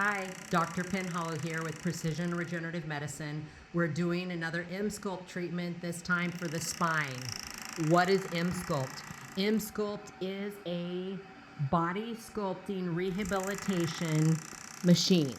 Hi, Dr. Penhollow here with Precision Regenerative Medicine. We're doing another Emsculpt treatment, this time for the spine. What is Emsculpt? Emsculpt is a body sculpting rehabilitation machine.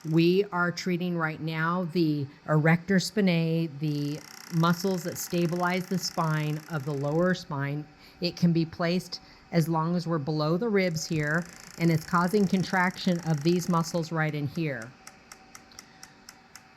We are treating right now the erector spinae, the muscles that stabilize the spine of the lower spine. It can be placed as long as we're below the ribs here, and it's causing contraction of these muscles right in here.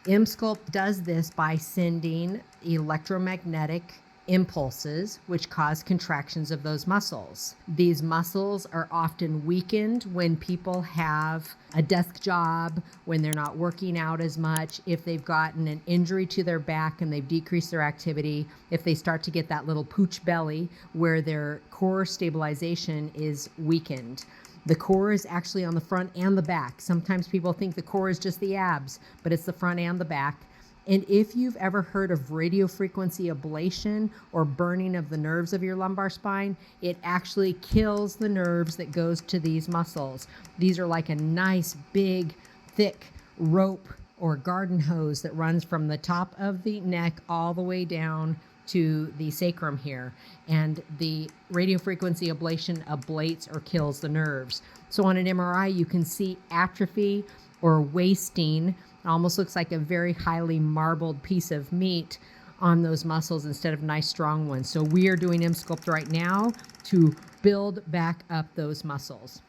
Emsculpt does this by sending electromagnetic impulses which cause contractions of those muscles. These muscles are often weakened when people have a desk job, when they're not working out as much, if they've gotten an injury to their back and they've decreased their activity, if they start to get that little pooch belly where their core stabilization is weakened. The core is actually on the front and the back. Sometimes people think the core is just the abs, but it's the front and the back. And if you've ever heard of radiofrequency ablation or burning of the nerves of your lumbar spine, it actually kills the nerves that goes to these muscles. These are like a nice, big, thick rope or garden hose that runs from the top of the neck all the way down to the sacrum here. And the radiofrequency ablation ablates or kills the nerves. So on an MRI, you can see atrophy or wasting. It almost looks like a very highly marbled piece of meat on those muscles instead of nice strong ones. So we are doing Emsculpt right now to build back up those muscles.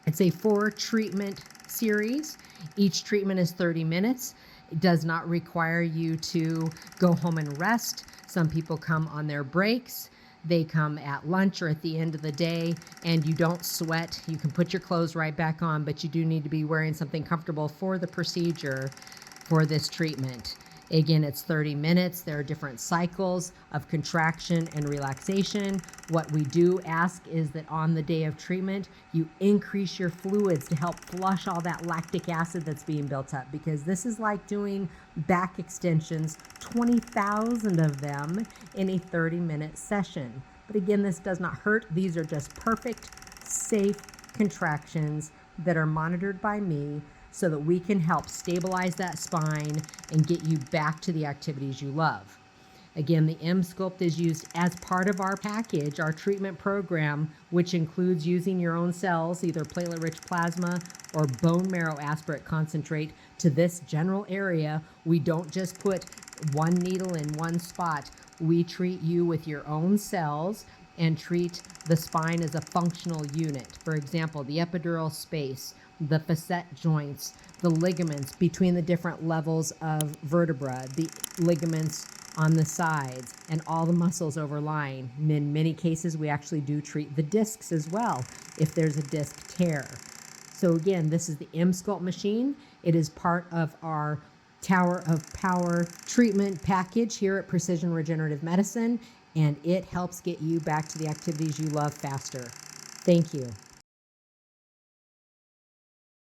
It's a 4-treatment series. Each treatment is 30 minutes. It does not require you to go home and rest. Some people come on their breaks. They come at lunch or at the end of the day, and you don't sweat. You can put your clothes right back on, but you do need to be wearing something comfortable for the procedure for this treatment. Again, it's 30 minutes. There are different cycles of contraction and relaxation. What we do ask is that on the day of treatment, you increase your fluids to help flush all that lactic acid that's being built up, because this is like doing back extensions, 20,000 of them in a 30-minute session. But again, this does not hurt. These are just perfect, safe contractions that are monitored by me so that we can help stabilize that spine and get you back to the activities you love. Again, the Emsculpt is used as part of our package, our treatment program, which includes using your own cells, either platelet-rich plasma or bone marrow aspirate concentrate, to this general area. We don't just put one needle in one spot. We treat you with your own cells and treat the spine as a functional unit. For example, the epidural space, the facet joints, the ligaments between the different levels of vertebra, the ligaments on the sides, and all the muscles overlying. And in many cases, we actually do treat the discs as well if there's a disc tear. So again, this is the Emsculpt machine. It is part of our Tower of Power treatment package here at Precision Regenerative Medicine, and it helps get you back to the activities you love faster. Thank you.